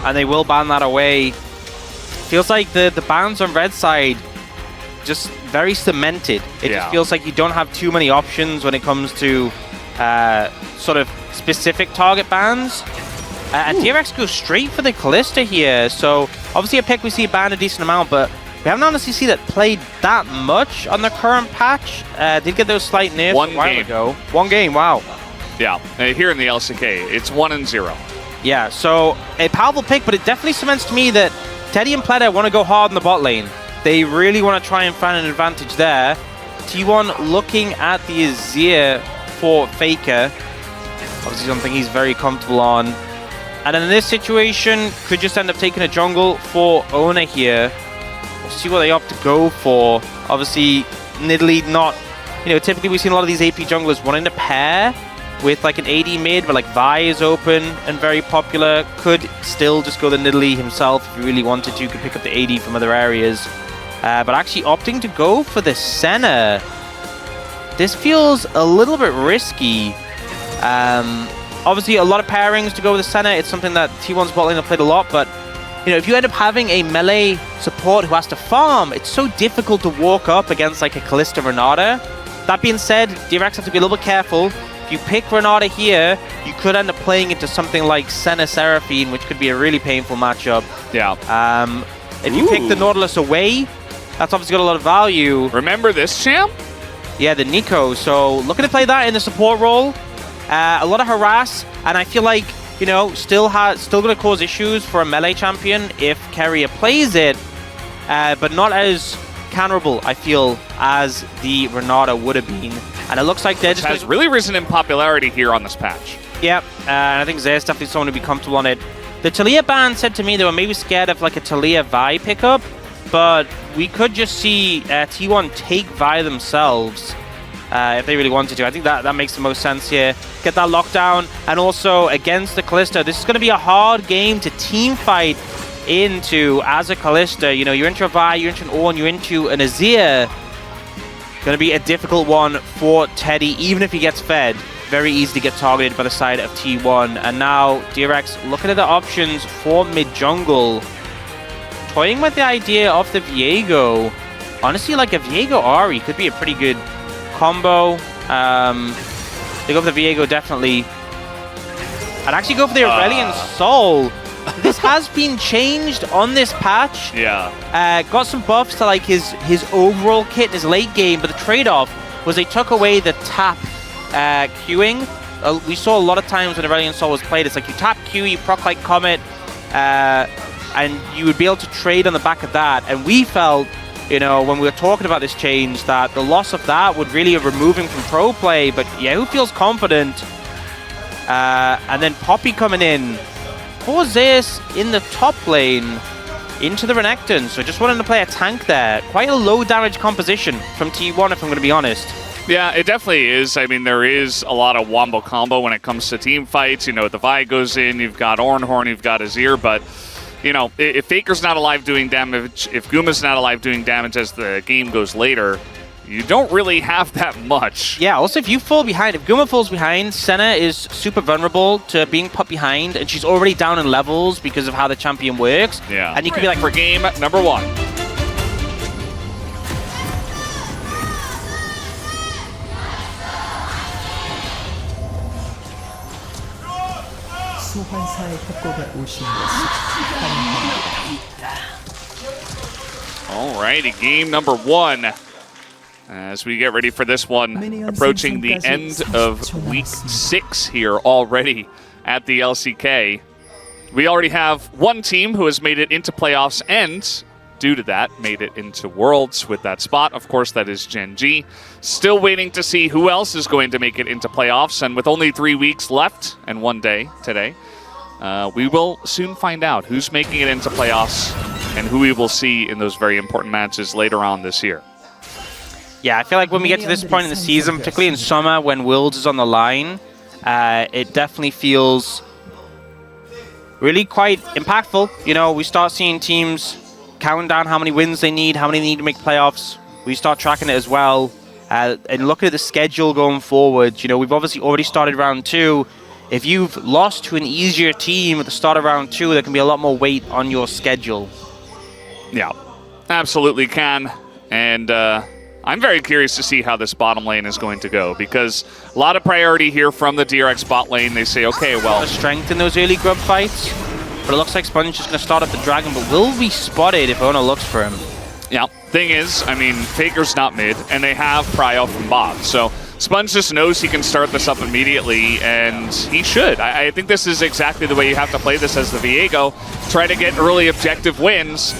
and they will ban that away. Feels like the bans on red side just very cemented. It just feels like you don't have too many options when it comes to sort of specific target bans. And DRX goes straight for the Kalista here. So obviously a pick we see banned a decent amount, but we haven't honestly seen it played that much on the current patch. Did get those slight nerfs a while ago. One game, wow. Yeah, here in the LCK, it's 1-0. Yeah, so a powerful pick, but it definitely cements to me that Teddy and Pleta want to go hard in the bot lane. They really want to try and find an advantage there. T1 looking at the Azir for Faker. Obviously something he's very comfortable on. And then in this situation, could just end up taking a jungle for Ona here. We'll see what they opt to go for. Obviously, Nidalee not... typically we've seen a lot of these AP junglers wanting to pair with like an AD mid, but like Vi is open and very popular. Could still just go the Nidalee himself if he really wanted to. Could pick up the AD from other areas. But actually opting to go for the Senna. This feels a little bit risky. Obviously a lot of pairings to go with the Senna. It's something that T1's bot lane have played a lot, but if you end up having a melee support who has to farm, it's so difficult to walk up against like a Kalista Renata. That being said, DRX have to be a little bit careful. If you pick Renata here, you could end up playing into something like Senna Seraphine, which could be a really painful matchup. Yeah. If you pick the Nautilus away, that's obviously got a lot of value. Remember this, champ? Yeah, the Nico. So looking to play that in the support role. A lot of harass, and I feel like, still going to cause issues for a melee champion if Keria plays it, but not as counterable, I feel, as the Renata would have been. And it looks like they're just... has really risen in popularity here on this patch. Yep, and I think Zare's definitely someone to be comfortable on it. The Taliyah ban said to me they were maybe scared of like a Taliyah Vi pickup, but we could just see T1 take Vi themselves if they really wanted to. I think that makes the most sense here. Get that lockdown, and also against the Kalista, this is going to be a hard game to team fight into as a Kalista. You're into a Vi, you're into an Ornn, you're into an Azir. Going to be a difficult one for Teddy, even if he gets fed. Very easy to get targeted by the side of T1. And now DRX looking at the options for mid-jungle. Toying with the idea of the Viego. Honestly, like a Viego Ahri could be a pretty good combo. They go for the Viego, definitely. I'd actually go for the Aurelion Sol. This has been changed on this patch. Yeah. Got some buffs to like his overall kit in his late game, but the trade-off was they took away the tap queuing. We saw a lot of times when Aurelion Sol was played, it's like you tap Q, you proc like Comet, and you would be able to trade on the back of that. And we felt, when we were talking about this change, that the loss of that would really remove him from pro play. But yeah, who feels confident? And then Poppy coming in. For Zeus in the top lane into the Renekton. So just wanting to play a tank there. Quite a low damage composition from T1, if I'm going to be honest. Yeah, it definitely is. I mean, there is a lot of wombo combo when it comes to team fights. The Vi goes in, you've got Ornhorn, you've got Azir, but if Faker's not alive doing damage, if Guma's not alive doing damage as the game goes later, you don't really have that much. Yeah, also if you fall behind, if Guma falls behind, Senna is super vulnerable to being put behind, and she's already down in levels because of how the champion works. Yeah. And you could be like... For game number 1. Alrighty, game number 1. As we get ready for this one, approaching the end of week 6 here already at the LCK. We already have one team who has made it into playoffs and, due to that, made it into Worlds with that spot. Of course, that is Gen G. Still waiting to see who else is going to make it into playoffs, and with only 3 weeks left and 1 day today, we will soon find out who's making it into playoffs and who we will see in those very important matches later on this year. Yeah, I feel like when we get to this point in the season, particularly in summer when Worlds is on the line, it definitely feels really quite impactful. We start seeing teams counting down how many wins they need, how many they need to make playoffs. We start tracking it as well. And looking at the schedule going forward, we've obviously already started round 2. if you've lost to an easier team at the start of round 2, there can be a lot more weight on your schedule. Yeah, absolutely can. And I'm very curious to see how this bottom lane is going to go, because a lot of priority here from the DRX bot lane. They say, okay, well... strength in those early grub fights, but it looks like Sponge is just going to start up the dragon, but will be spotted if Ona looks for him. Yeah, thing is, I mean, Faker's not mid, and they have Prio from bot, so Sponge just knows he can start this up immediately, and he should. I think this is exactly the way you have to play this as the Viego. Try to get early objective wins.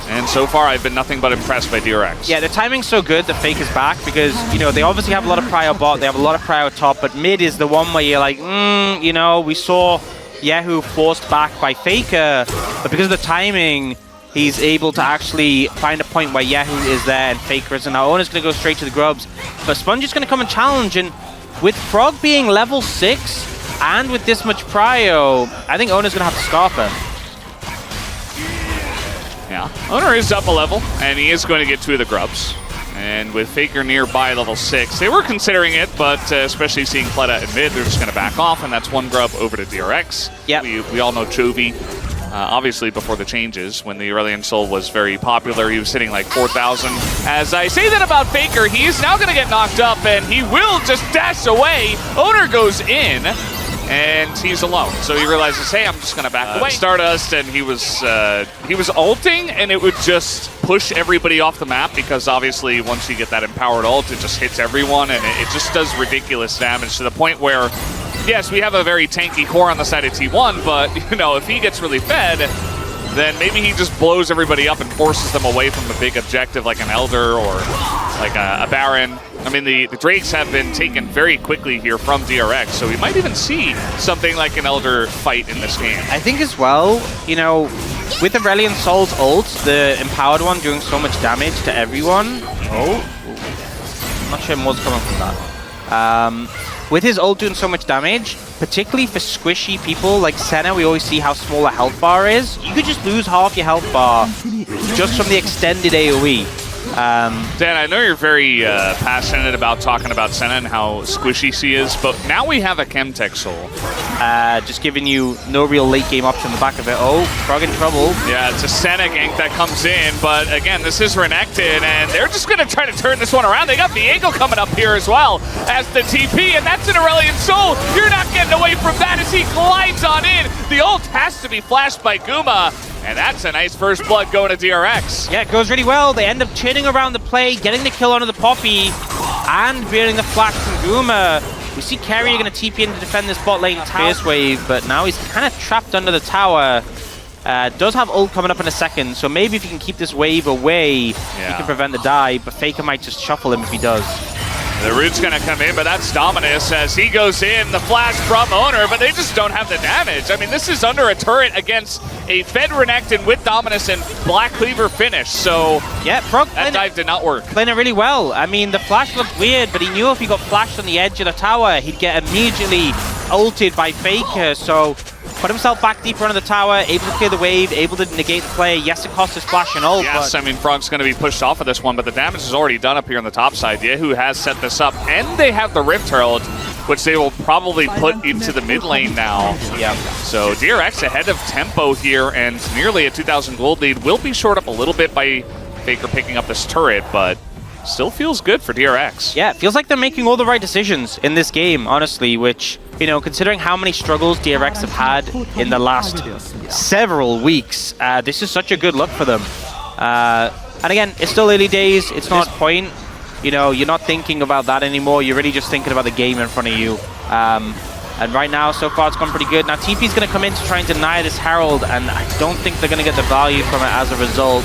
And so far, I've been nothing but impressed by DRX. Yeah, the timing's so good that Faker's back because, you know, they obviously have a lot of prio bot, they have a lot of prio top, but mid is the one where you're like, you know, we saw Yahoo forced back by Faker, but because of the timing, he's able to actually find a point where Yahoo is there and Faker isn't. Now Ona's going to go straight to the grubs, but Sponge is going to come and challenge, and with Frog being level 6 and with this much prio, I think Ona's going to have to scarf her. Yeah, Owner is up a level, and he is going to get 2 of the grubs. And with Faker nearby level 6, they were considering it, but especially seeing Pleta in mid, they're just going to back off, and that's 1 grub over to DRX. Yep. We all know Chovy, obviously before the changes, when the Aurelion Sol was very popular, he was hitting like 4,000. As I say that about Faker, he is now going to get knocked up, and he will just dash away. Owner goes in. And he's alone, so he realizes, hey, I'm just gonna back away. Stardust, and he was ulting, and it would just push everybody off the map, because obviously once you get that empowered ult, it just hits everyone, and it just does ridiculous damage to the point where, yes, we have a very tanky core on the side of T1, but you know, if he gets really fed, then maybe he just blows everybody up and forces them away from a big objective like an Elder or like a Baron. I mean, the Drakes have been taken very quickly here from DRX, so we might even see something like an Elder fight in this game. I think as well, you know, with Aurelion Sol's ult, the empowered one doing so much damage to everyone. I'm not sure what's coming from that. With his ult doing so much damage, particularly for squishy people like Senna, we always see how small a health bar is. You could just lose half your health bar just from the extended AoE. Dan, I know you're very passionate about talking about Senna and how squishy she is, but now we have a Chemtech Soul. Just giving you no real late game option on the back of it. Oh, Frog in trouble. Yeah, it's a Senna gank that comes in, but again, this is Renekton, and they're just going to try to turn this one around. They got Viego coming up here as well as the TP, and that's an Aurelion Sol. You're not getting away from that as he glides on in. The ult has to be flashed by Guma. And that's a nice first blood going to DRX. Yeah, it goes really well. They end up chaining around the play, getting the kill onto the Poppy, and bearing the flash from Guma. We see Carrier going to TP in to defend this bot lane Fierce Wave, but now he's kind of trapped under the tower. Does have ult coming up in a second, so maybe if he can keep this wave away, he can prevent the dive, but Faker might just shuffle him if he does. The root's going to come in, but that's Dominus as he goes in. The flash from Owner, but they just don't have the damage. I mean, this is under a turret against a Fed Renekton with Dominus and Black Cleaver finish. So yeah, Frog that dive did not work. Playing it really well. I mean, the flash looked weird, but he knew if he got flashed on the edge of the tower, he'd get immediately ulted by Faker. So put himself back deeper under the tower, able to clear the wave, able to negate the play. Yes, it cost his flash and ult. Yes, I mean, Frog's going to be pushed off of this one, but the damage is already done up here on the top side. Yahoo has set this up, and they have the Rift Herald, which they will probably put into the mid lane now. Yeah. So DRX ahead of tempo here, and nearly a 2,000 gold lead. Will be short up a little bit by Faker picking up this turret, but still feels good for DRX. Yeah, it feels like they're making all the right decisions in this game, honestly, which, you know, considering how many struggles DRX have had in the last several weeks, this is such a good look for them. And again, it's still early days. It's not point. You know, you're not thinking about that anymore. You're really just thinking about the game in front of you. And right now, so far, it's gone pretty good. Now, TP's going to come in to try and deny this Herald, and I don't think they're going to get the value from it as a result.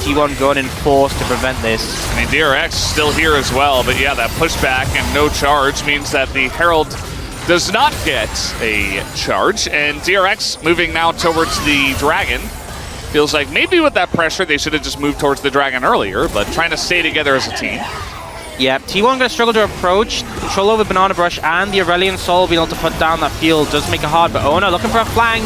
T1 going in force to prevent this. I mean, DRX still here as well, but yeah, that pushback and no charge means that the Herald does not get a charge, and DRX moving now towards the Dragon. Feels like maybe with that pressure, they should have just moved towards the Dragon earlier, but trying to stay together as a team. Yeah, T1 going to struggle to approach. Control over Banana Brush and the Aurelion Sol being able to put down that field does make it hard, but Ona looking for a flank.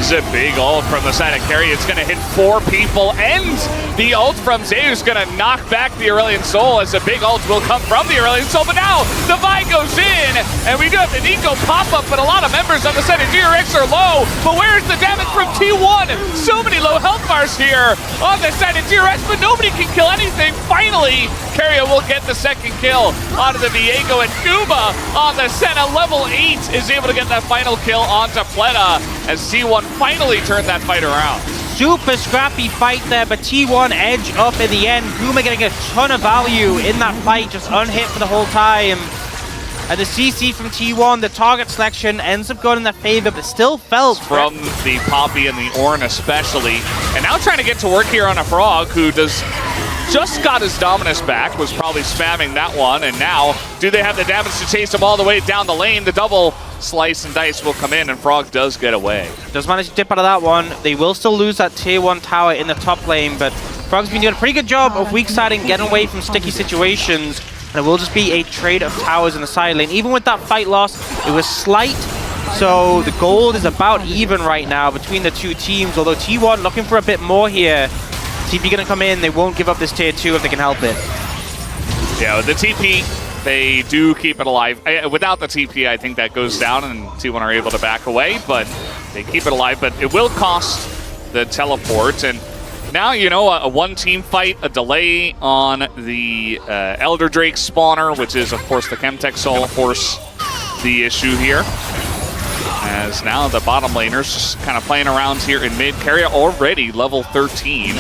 This is a big ult from the side of Carry. It's going to hit 4 people, and the ult from Zeus going to knock back the Aurelion Soul, as a big ult will come from the Aurelion Soul. But now the Vi goes in, and we do have the Nico pop-up, but a lot of members on the side of DRX are low. But where's the damage from T1? So many low health bars here on the side of DRX, but nobody can kill anything. Finally, Carrier will get the second kill onto the Viego, and Kuma on the Senna, level 8, is able to get that final kill onto Pleta, as T1 finally turned that fight around. Super scrappy fight there, but T1 edge up in the end. Kuma getting a ton of value in that fight, just unhit for the whole time. And the CC from T1, the target selection ends up going in their favor, but still felt from the Poppy and the Ornn especially. And now trying to get to work here on a Frog, who just got his Dominus back, was probably spamming that one, and now do they have the damage to chase him all the way down the lane? The double slice and dice will come in, and Frog does get away. Does manage to dip out of that one. They will still lose that tier 1 tower in the top lane, but Frog's been doing a pretty good job of weak siding, getting away from sticky situations, and it will just be a trade of towers in the side lane. Even with that fight loss, it was slight, so the gold is about even right now between the two teams, although T1 looking for a bit more here. TP gonna come in, they won't give up this tier 2 if they can help it. Yeah, with the TP, they do keep it alive. Without the TP, I think that goes down and T1 are able to back away, but they keep it alive, but it will cost the teleport. And now, you know, a one-team fight, a delay on the Elder Drake spawner, which is, of course, the Chemtech Soul, force the issue here. As now the bottom laners just kind of playing around here in mid. Carrier already level 13.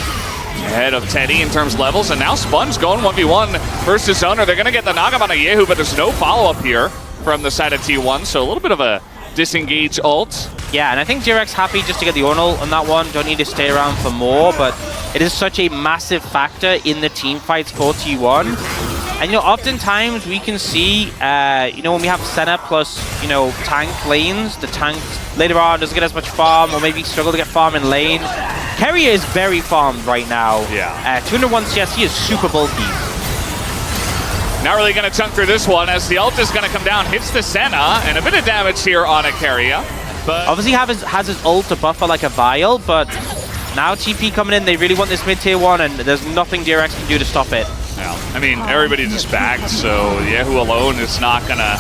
Ahead of Teddy in terms of levels, and now Sponge going 1v1 versus Owner. They're going to get the knock-up on a Yehu, but there's no follow-up here from the side of T1, so a little bit of a disengage ult. Yeah, and I think DRX happy just to get the Ornn ult on that one. Don't need to stay around for more, but it is such a massive factor in the team fights for T1. And, you know, oftentimes we can see, you know, when we have Senna plus, you know, tank lanes, the tank later on doesn't get as much farm, or maybe struggle to get farm in lane. Carrier is very farmed right now. Yeah. 201 CS, he is super bulky. Not really going to chunk through this one, as the ult is going to come down, hits the Senna, and a bit of damage here on a Carrier. But obviously has his ult to buffer like a Vial, but now TP coming in, they really want this mid-tier 1, and there's nothing DRX can do to stop it. Yeah. I mean, everybody just backed, so Yehu alone is not going to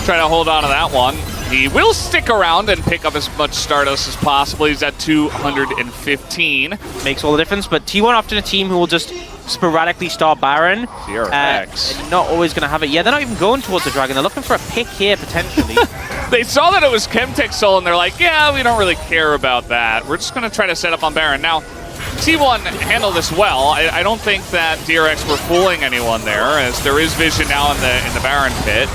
try to hold on to that one. He will stick around and pick up as much Stardust as possible. He's at 215. Makes all the difference, but T1 often a team who will just sporadically start Baron. DRX. And not always going to have it. Yeah, they're not even going towards the Dragon. They're looking for a pick here, potentially. They saw that it was Chemtech Soul, and they're like, yeah, we don't really care about that. We're just going to try to set up on Baron. Now, T1 handled this well. I don't think that DRX were fooling anyone there, as there is vision now in the Baron pit.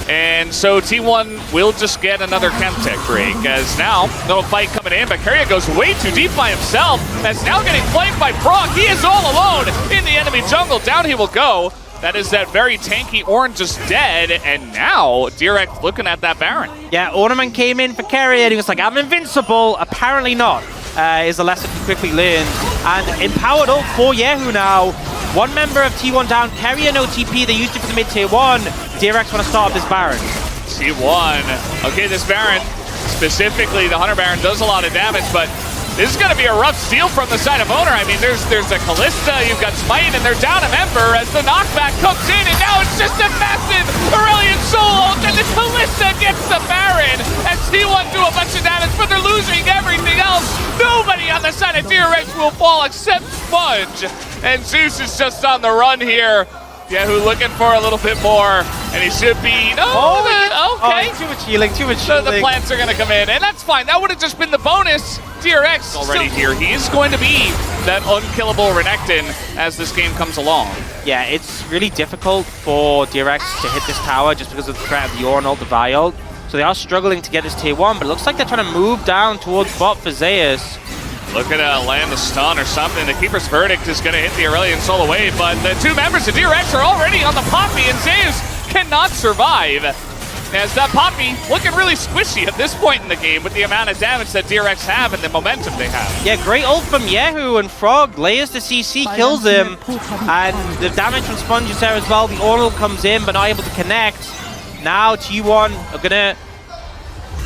And so T1 will just get another Chemtech Drake, as now, little fight coming in, but Carrier goes way too deep by himself, as now getting flanked by Frog. He is all alone in the enemy jungle. Down he will go. That is that very tanky Ornn just dead, and now DRX looking at that Baron. Yeah, Ornament came in for Carrier, and he was like, I'm invincible. Apparently not, is a lesson he quickly learned. And empowered ult for Yehu now. One member of T1 down, Carrier no TP, they used it for the mid-tier 1. DRX want to start up this Baron. T1, okay, this Baron, specifically the Hunter Baron, does a lot of damage, but this is going to be a rough steal from the side of Owner. I mean, there's a Callista, you've got Smite, and they're down a member as the knockback comes in, and now it's just a massive Aurelion Soul ult, and the Callista gets the Baron, as T1 do a bunch of damage, but they're losing everything else. Nobody on the side of DRX will fall except Sponge, and Zeus is just on the run here. Yehu looking for a little bit more, and he should be, okay. Oh, too much healing, too much healing. So the plants are going to come in, and that's fine. That would have just been the bonus. DRX already here. He is going to be that unkillable Renekton as this game comes along. Yeah, it's really difficult for DRX to hit this tower just because of the threat of the Ornn ult, the Vi ult. So they are struggling to get this tier 1, but it looks like they're trying to move down towards bot for Zeus. Looking to land the stun or something. The Keeper's Verdict is going to hit the Aurelion Soul away, but the two members of DRX are already on the Poppy, and Zeus cannot survive. As that Poppy looking really squishy at this point in the game with the amount of damage that DRX have and the momentum they have. Yeah, great ult from Yehu, and Frog layers the CC, kills him, and the damage from Sponge is there as well. The Ornn ult comes in, but not able to connect. Now T1 are going to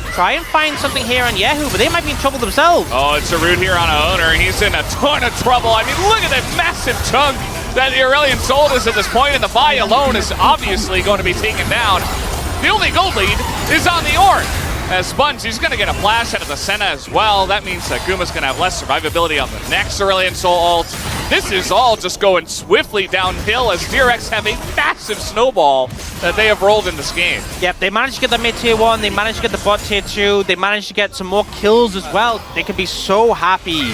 try and find something here on Yehu, but they might be in trouble themselves. Oh, it's a root here on Owner. He's in a ton of trouble. I mean, look at that massive chunk that the Aurelion Soul is at this point, and the Vi alone is obviously going to be taken down. The only gold lead is on the Ornn. As Sponge, he's going to get a flash out of the Senna as well. That means that Guma's going to have less survivability on the next Aurelion Soul ult. This is all just going swiftly downhill as DRX have a massive snowball that they have rolled in this game. Yep, they managed to get the mid tier 1, they managed to get the bot tier 2, they managed to get some more kills as well. They can be so happy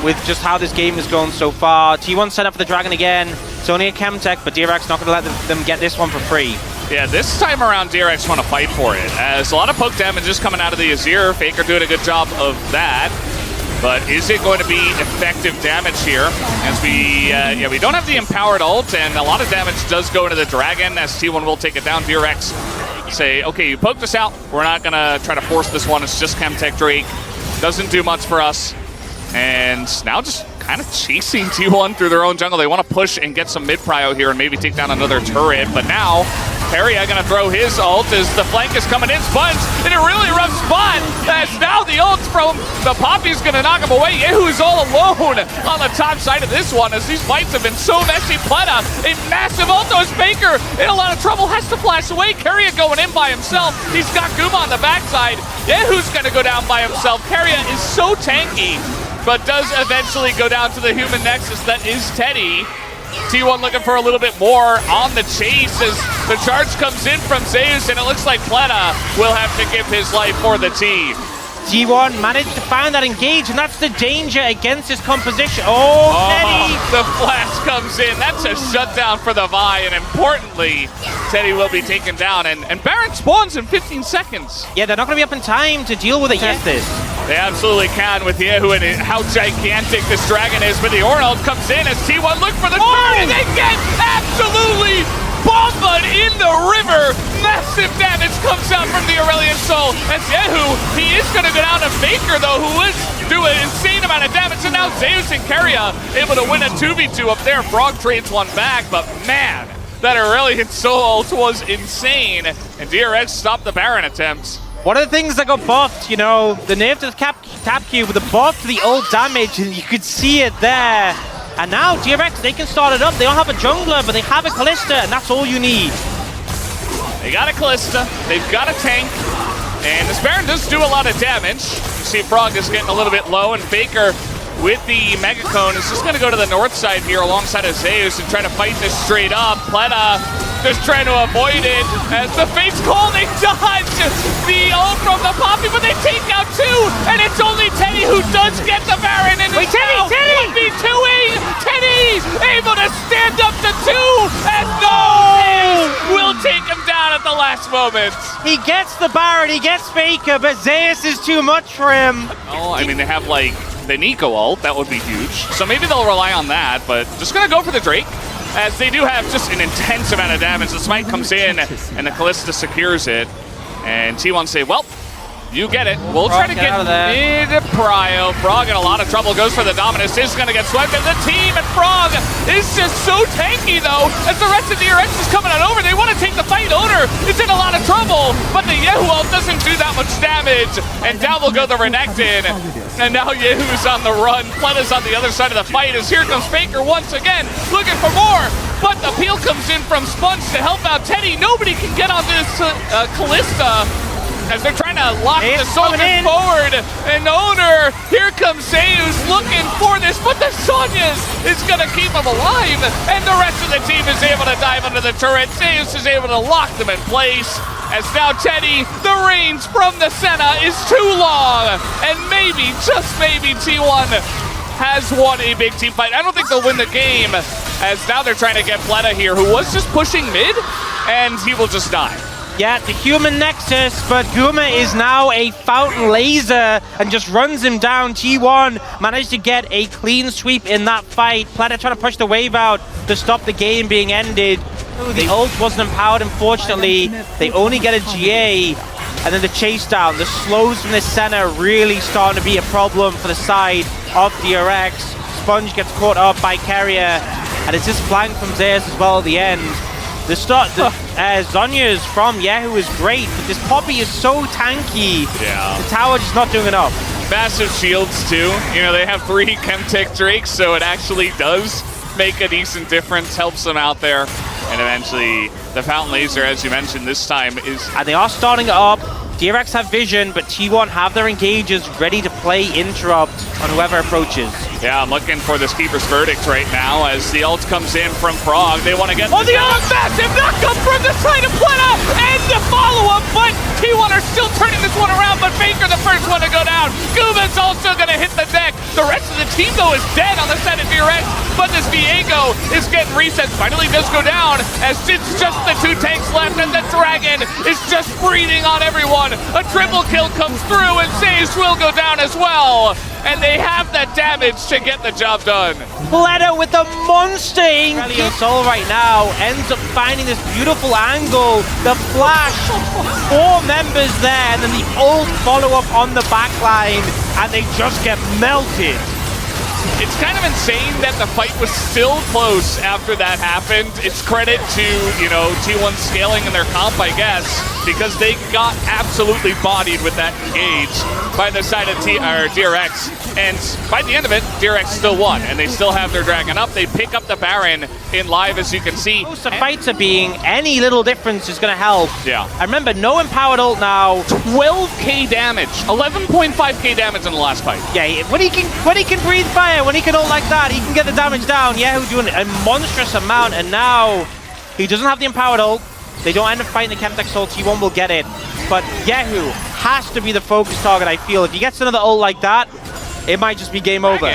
with just how this game is going so far. T1 set up for the Dragon again. It's only a Chemtech, but DRX not going to let them get this one for free. Yeah, this time around, DRX want to fight for it, as a lot of poke damage is coming out of the Azir. Faker doing a good job of that. But is it going to be effective damage here? As we don't have the empowered ult, and a lot of damage does go into the Dragon, as T1 will take it down. DRX say, okay, you poked us out. We're not going to try to force this one. It's just Chemtech Drake. Doesn't do much for us. And now just kind of chasing T1 through their own jungle. They want to push and get some mid-prio here and maybe take down another turret. But now, Peria going to throw his ult as the flank is coming in. Sponge in a really rough spot. As now the ult from the Poppy's going to knock him away. Yehu's all alone on the top side of this one as these fights have been so messy. Pleta, a massive ult as Faker in a lot of trouble, has to flash away. Keria going in by himself. He's got Guma on the backside. Yehu's going to go down by himself. Keria is so tanky, but does eventually go down to the human nexus that is Teddy. T1 looking for a little bit more on the chase as the charge comes in from Zeus, and it looks like Pleta will have to give his life for the team. T1 managed to find that engage, and that's the danger against his composition. Oh, Teddy! The flash comes in. That's a shutdown for the Vi, and importantly, Teddy will be taken down, and Baron spawns in 15 seconds. Yeah, they're not going to be up in time to deal with it yet. They absolutely can with Yehu and how gigantic this Dragon is, but the Ornn ult comes in as T1 look for the turn, and they get absolutely bombed in the river. Massive damage comes out from the Aurelion Soul as Yehu, he is going to go down to Faker though, who is doing an insane amount of damage, and now Zeus and Keria able to win a 2v2 up there. Frog trades one back, but man, that Aurelion Soul ult was insane, and DRX stopped the Baron attempt. One of the things that got buffed, you know, the nerf to the tap cube with the buff to the ult damage, and you could see it there. And now DRX, they can start it up. They don't have a jungler, but they have a Kalista, and that's all you need. They got a Kalista, they've got a tank, and this Baron does do a lot of damage. You see Frog is getting a little bit low, and Faker with the Mega Cone is just going to go to the north side here alongside of Zeus and try to fight this straight up. Pleta just trying to avoid it as the Fate's Call, they dodge the ult from the Poppy, but they take out two, and it's only Teddy who does get the Baron, and wait, Teddy! 1v2ing! Teddy able to stand up to two, and no! Will take him down at the last moment. He gets the Baron, he gets Faker, but Zeus is too much for him. Oh, I mean, they have like the Nico ult, that would be huge. So maybe they'll rely on that, but just gonna go for the Drake, as they do have just an intense amount of damage. The smite comes in, and the Kalista secures it. And T1 say, well, you get it. We'll try to get mid-prio. Frog in a lot of trouble, goes for the Dominus, is gonna get swept in the team, and Frog is just so tanky though, as the rest of DRX is coming on over. They want to take the fight. Owner is in a lot of trouble, but the Yehu ult doesn't do that much damage, and down will go the Renekton. And now Yehu's on the run. Pleta's on the other side of the fight as here comes Faker once again, looking for more. But the peel comes in from Sponge to help out Teddy. Nobody can get on this Kalista as they're trying to lock the soldier forward. And Owner, here comes Zeus looking for this, but the Sonya's is going to keep him alive. And the rest of the team is able to dive under the turret. Zeus is able to lock them in place. As now Teddy, the range from the Senna is too long. And maybe, just maybe, T1 has won a big team fight. I don't think they'll win the game, as now they're trying to get Pleta here, who was just pushing mid, and he will just die. Yeah, the human nexus, but Guma is now a fountain laser and just runs him down. T1 managed to get a clean sweep in that fight. Pleta trying to push the wave out to stop the game being ended. The ult wasn't empowered, unfortunately. They only get a GA, and then the chase down. The slows from the center really starting to be a problem for the side of DRX. Sponge gets caught up by Keria, and it's just flank from Zeus as well at the end. Zhonya's from Yahoo is great, but this Poppy is so tanky. Yeah. The tower just not doing enough. Massive shields too. You know, they have 3 Chemtech Drakes, so it actually does make a decent difference, helps them out there. And eventually, the Fountain Laser, as you mentioned, this time is... And they are starting it up. DRX have vision, but T1 have their engages ready to play interrupt on whoever approaches. Yeah, I'm looking for this Keeper's Verdict right now as the ult comes in from Frog. They want to get... Oh, the massive knockup from the side of Pleta and the follow-up, but T1 are still turning this one around, but Faker the first one to go down. Guma's also going to hit the deck. The rest of the team, though, is dead on the side of DRX, but this Viego is getting reset. Finally does go down as it's just the 2 tanks left, and the Dragon is just breathing on everyone. A triple kill comes through, and Sage will go down as well. And they have that damage to get the job done. Pleta with the monster ink. Soul right now ends up finding this beautiful angle. The flash, 4 members there, and then the ult follow-up on the backline, and they just get melted. It's kind of insane that the fight was still close after that happened. It's credit to, you know, T1 scaling in their comp, I guess, because they got absolutely bodied with that engage by the side of DRX. And by the end of it, DRX still won, and they still have their Dragon up. They pick up the Baron in live, as you can see. Most the fights are being, any little difference is going to help. Yeah. I remember, no empowered ult now. 12k damage, 11.5k damage in the last fight. Yeah, when he can breathe fire, when he can ult like that, he can get the damage down. Yahoo doing a monstrous amount, and now he doesn't have the empowered ult. They don't end up fighting the Chemtech Soul. T1 will get it, but Yahoo has to be the focus target, I feel. If he gets another ult like that, it might just be game over.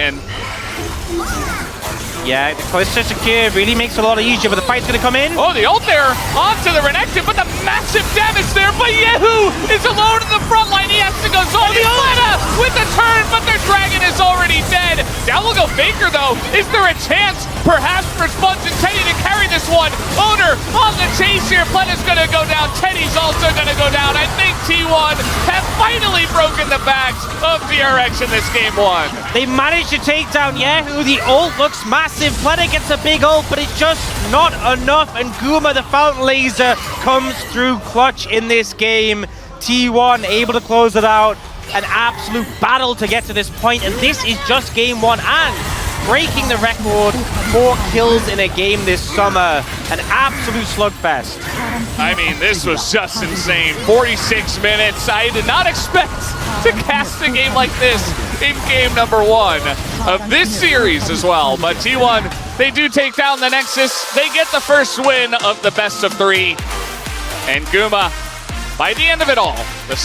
Yeah, the Callisto secure really makes it a lot easier, but the fight's gonna come in. Oh, the ult there onto the Renekton, but the massive damage there by Yahoo is alone in the front line. He has to go zombie Pleta with the turn, but their Dragon is already dead. Down will go Faker though. Is there a chance perhaps for Sponge and Teddy to carry this one? Owner on the chase here. Pleta's gonna go down. Teddy's also gonna go down. I think T1 have finally broken the backs of DRX in this game 1. They managed to take down Yahoo. The ult looks massive. Pleta gets a big ult, but it's just not enough. And Guma, the Fountain Laser, comes through clutch in this game. T1 able to close it out. An absolute battle to get to this point, and this is just game 1 and breaking the record, 4 kills in a game this summer. An absolute slugfest. I mean, this was just insane. 46 minutes. I did not expect to cast a game like this in game number 1 of this series as well. But T1, they do take down the Nexus. They get the first win of the best of 3. And Guma, by the end of it all, the